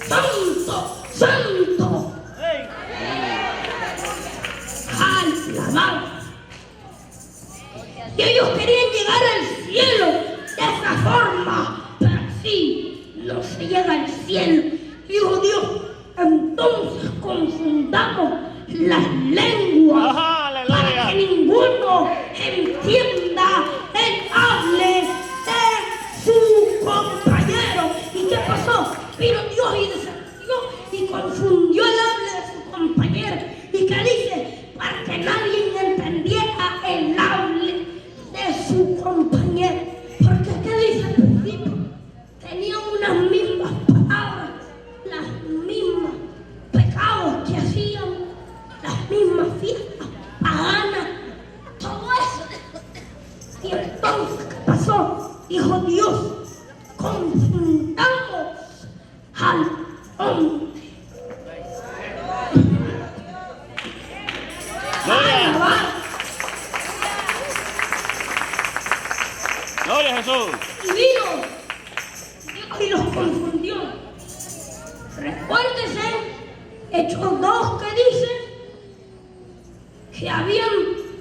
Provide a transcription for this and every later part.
santo, santo. Alabado. Y ellos querían llegar al cielo de esa forma, pero así no se llega al cielo. Dijo Dios, entonces confundamos las lenguas para que ninguno entienda el hable de su compañero. ¿Y qué pasó? Vino Dios y descendió y confundió el hable de su compañero. ¿Y qué dice? Para que nadie entendiera el hable de su compañero. Porque ¿qué dice al principio? Tenían unas mismas palabras, las mismas pecados que hacían, las mismas fiestas paganas, todo eso. Y entonces, ¿qué pasó? Dijo Dios, confundamos al hombre. Gloria a Jesús. Y vino Dios y los confundió. Recuérdese, Hechos 2 que dice que habían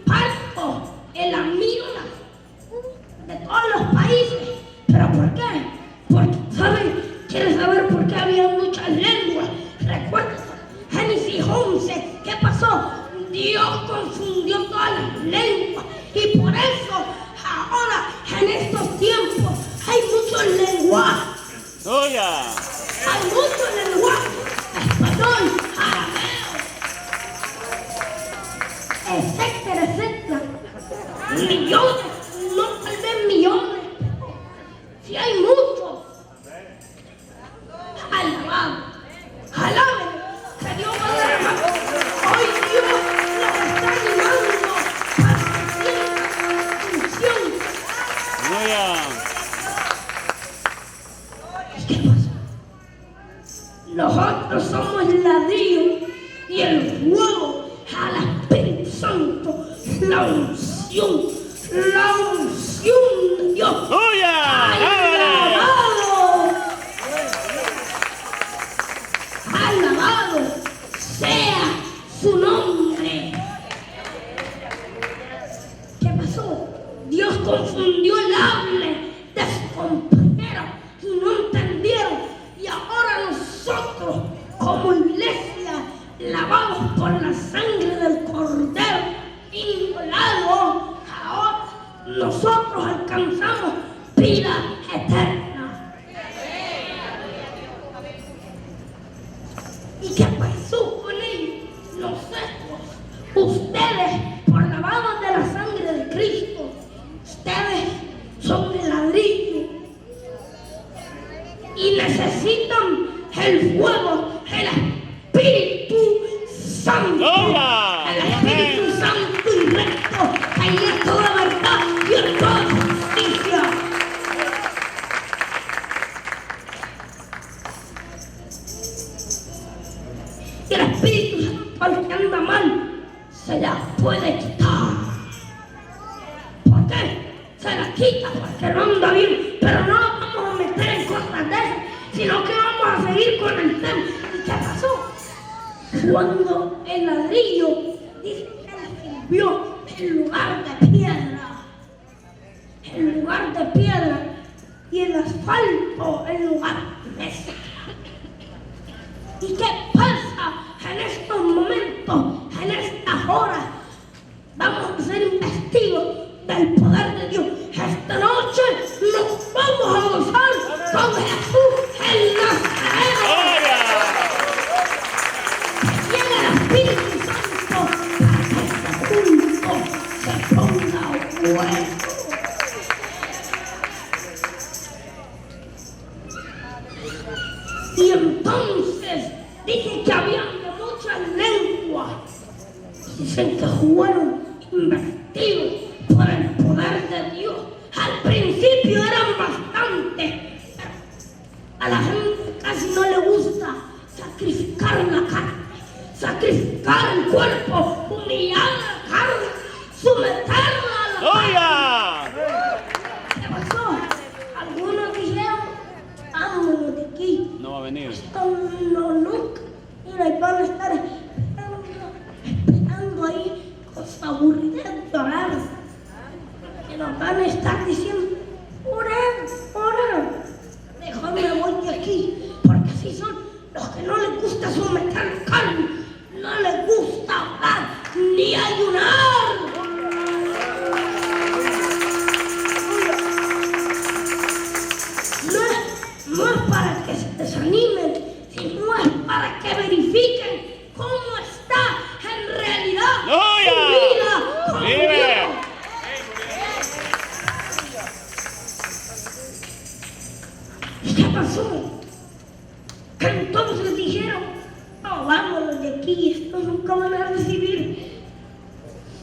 partos en la Mirna de todos los países. ¿Pero por qué? Porque, ¿saben? ¿Quieren saber por qué había muchas lenguas? Recuérdese, Génesis 11, ¿qué pasó? Dios confundió todas las lenguas y por eso ahora en estos tiempos hay muchos lenguajes. Hay muchos lenguajes. Español, arameo, etcétera, etcétera. Millones, no tal vez millones. Si hay muchos. Alabado. Alaben que Dios va a derramar. Hoy Dios los está animando para que sientan función. ¿Qué pasa? Nosotros somos el ladrillo y el fuego al Espíritu Santo, la unción de Dios. Alabado sea su nombre. ¿Qué pasó? Dios confundió el hable de su compañero y no entendieron. Y ahora nosotros, como iglesia, lavados por la sangre del Cordero inmolado, ahora nosotros alcanzamos vida eterna. ¿Y qué pasó con ellos? Nosotros, ustedes, por lavados de la sangre de Cristo, ustedes son el ladrillo y necesitan el fuego, el Espíritu Santo. El Espíritu Santo y recto, ahí es toda verdad y es toda justicia. Y el Espíritu Santo al que anda mal se la puede quitar. ¿Por qué? Se la quita porque no anda bien, pero no nos vamos a meter en cosas de esas, sino que vamos a seguir con el tema. ¿Y qué pasó? Cuando el ladrillo dice que le sirvió en lugar de piedra, y el asfalto en lugar de mesa. ¿Y qué pasa en estos momentos, en estas horas? Vamos a ser testigos del poder de Dios. Esta noche nos vamos a gozar con Jesús el Nazareno. Llega el Espíritu Santo para que este culto se ponga bueno. Y entonces dice que habían de muchas lenguas. Dicen que fueron investidos por el poder de Dios. Al principio eran bastantes. A la gente casi no le gusta sacrificar la carne, sacrificar el cuerpo, humillar la carne, someterla a la carne. ¿Qué pasó? Algunos dijeron, vámonos de aquí. venir. Esto no nunca. Mira, y van a estar esperando ahí con su aburridez de orar. Que nos van a estar diciendo, orar. Mejor me voy de aquí, porque así son los que no les gusta someter carne, no les gusta orar ni ayunar. No es para que se desanimen, sino es para que verifiquen cómo está en realidad su vida con Dios. ¿Y qué pasó? Que entonces dijeron, no, vámonos de aquí, esto nunca van a recibir.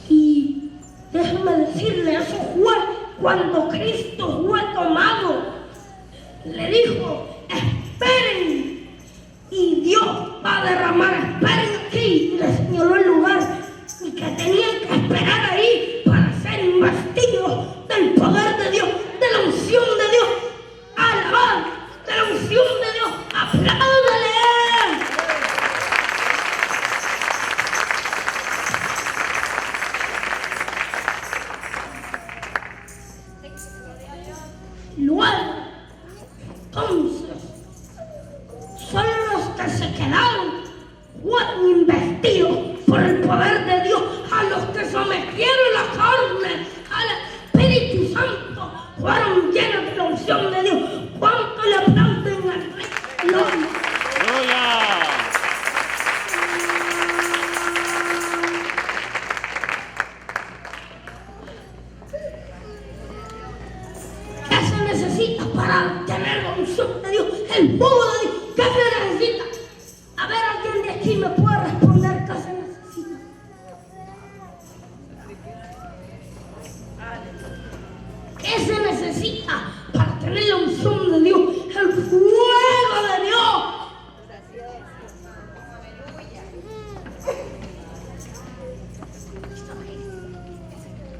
Y déjame decirle, eso fue cuando Cristo fue tomado. Le dijo, esperen, y Dios va a derramar, esperen aquí, y le señaló el lugar, y que tenían que esperar ahí para ser investidos del poder de Dios, de la unción de Dios, alabar, de la unción de Dios, apláudale. Luego, entonces, solo los que se quedaron fueron investidos por el poder de Dios. A los que sometieron la carne al Espíritu Santo fueron llenos de la unción de Dios. ¿Cuánto le aplauden al Rey? ¡Aleluya! ¿Qué se necesita para tener la unción de Dios? El fuego de Dios. ¿Qué se necesita? A ver, alguien de aquí me puede responder qué se necesita. ¿Qué se necesita para tener la unción de Dios? El fuego de Dios.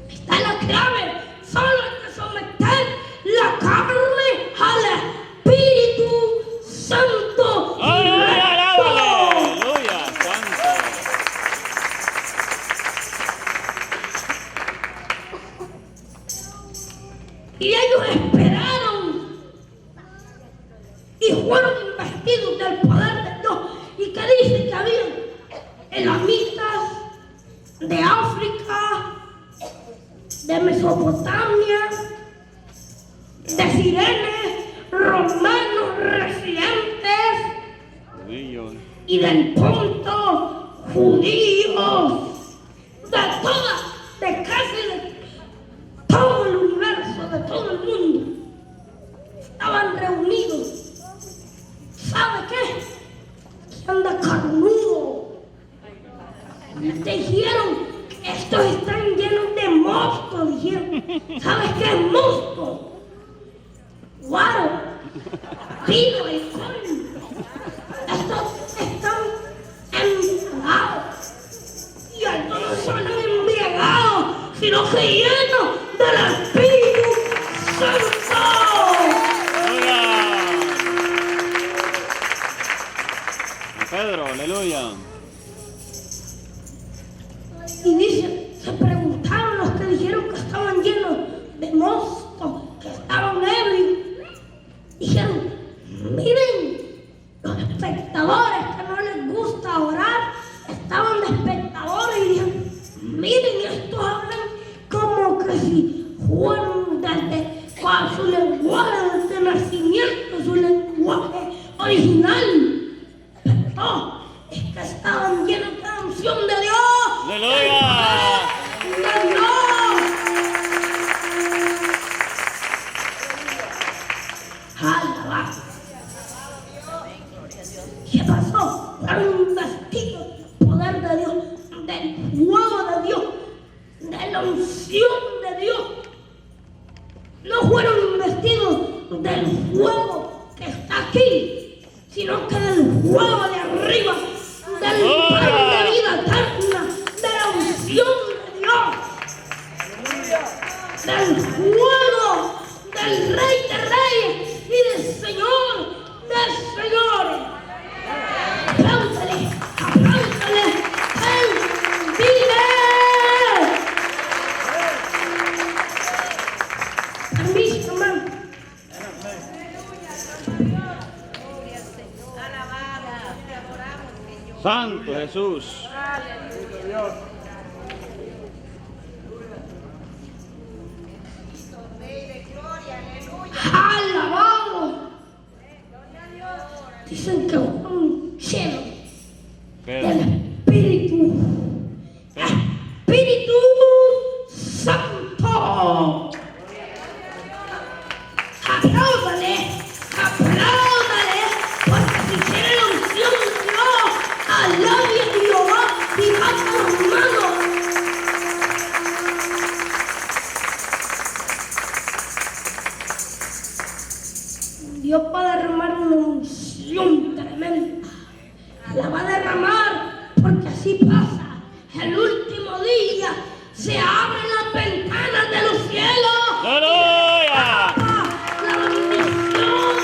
Está la clave. Solo hay que someter la carne al Espíritu Santo. ¡Aleluya! ¡Aleluya! ¡Santo! Y ellos esperaron y fueron investidos del poder de Dios. Y que dice que habían elamitas de África, de Mesopotamia, de Cirene, romanos residentes Judíos. y del Ponto, judíos, de casi de todo el universo, de todo el mundo, estaban reunidos. ¿Sabe qué? Que anda carnudo. Les dijeron, estos están llenos de mosto, dijeron. ¿Sabes qué es mosto? Guaro, vino, alcohol. Estos están embriagados. Y algunos no son embriagados, sino que llenos del Espíritu Santo. ¡Aleluya! Pedro, aleluya. Y dice, se preguntaron los que dijeron que estaban llenos de mosto, que estaban ebrios. Dijeron, miren, los espectadores que no les gusta orar, estaban de espectadores y dijeron, miren, estos hablan como que si fueran con su lenguaje de nacimiento, su lenguaje original. Pero no, es que estaban llenos de la unción de Dios. ¡Aleluya! ¡De Dios! ¡Alaba! ¿Qué pasó? Fueron investidos del poder de Dios, del fuego de Dios, de la unción de Dios. No fueron investidos del fuego que está aquí, sino que del fuego de arriba, del pan de vida eterna, de la unción de Dios, del fuego del Rey de Reyes y del Señor de Señores. Santo Jesús. Alabado. Dicen que un lleno del Pedro. Espíritu Santo. Apláudale, apláudale, porque si tiene la unción de Dios, alabe a Jehová y baja las manos. Dios va a derramar una unción tremenda. La va a derramar porque así pasa. El último día se abren las ventanas de los cielos. ¡Aleluya! La bendición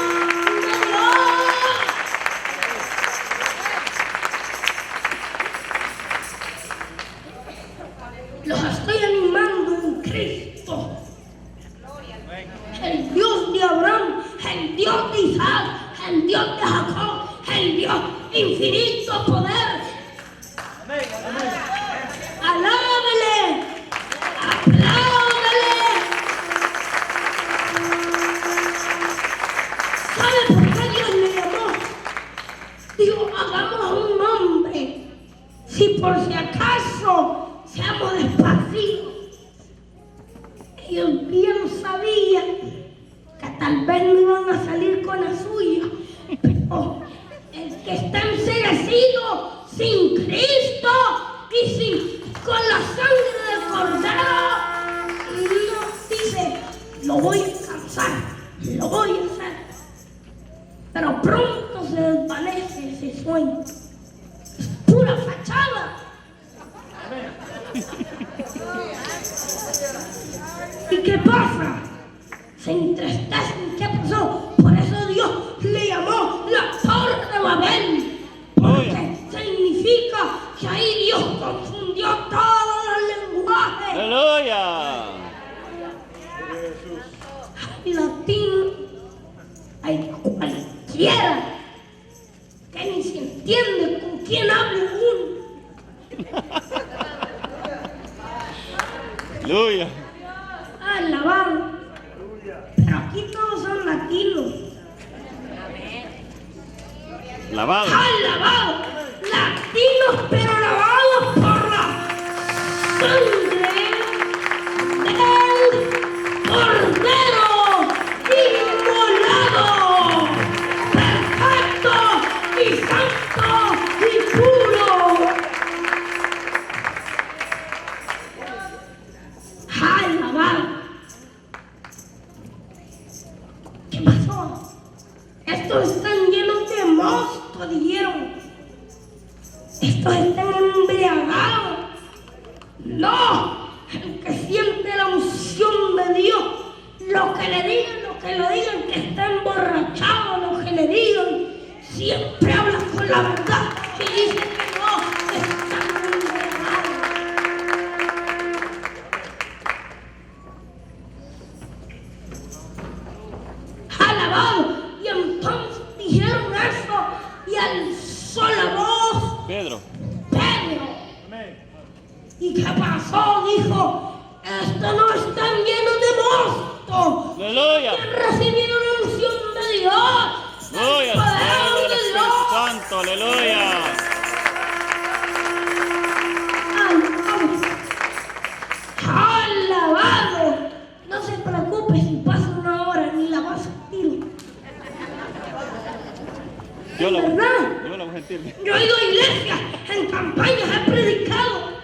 de Dios. Los estoy animando en Cristo. El Dios de Abraham, el Dios de Isaac, el Dios de Jacob, el Dios infinito poder. Alábele, apláudele. ¿Sabe por qué Dios le llamó? Dijo, hagamos a un hombre, si por si acaso seamos desparcidos. Ellos bien sabían que tal vez no iban a salir con la suya, pero el que está enceguecido sin Cristo y con la sangre del Cordero, no dice, lo voy a alcanzar, lo voy a hacer, pero pronto se desvanece ese sueño. Es pura fachada. ¿Y qué pasa? Se entristecen. ¿Qué pasó? Por eso Dios le llamó la Torre de Babel. Porque significa que ahí Dios confundió todos los lenguajes. ¡Aleluya! Hay latino, hay cualquiera que ni se entiende con quién habla uno. ¡Aleluya! Alabado. Pero aquí todos son latinos. Lavado. Alabado. Latinos, pero lavados por la sangre del Cordero inmolado. Perfecto y santo y puro. Alabado. ¿Qué pasó? Estos están llenos de mosto, dijeron. Estos están embriagados. No, el que siente la unción de Dios, lo que le digan que está emborrachado, lo que le digan, siempre habla con la verdad y dice que no, están embriagados. Alabado. Y entonces dijeron eso y alzó la voz Pedro. Pedro. ¿Y qué pasó? Dijo, esto no están llenos de mosto. ¡Aleluya! Han recibido la unción de Dios. ¡Aleluya! El poder ¡Poder del de Espíritu Dios. Santo! ¡Aleluya! Alabado. No se preocupe si pasa una hora ni la va a sentir. Yo lo ¿Verdad? voy a sentir. Yo he ido a iglesias, en campañas he predicado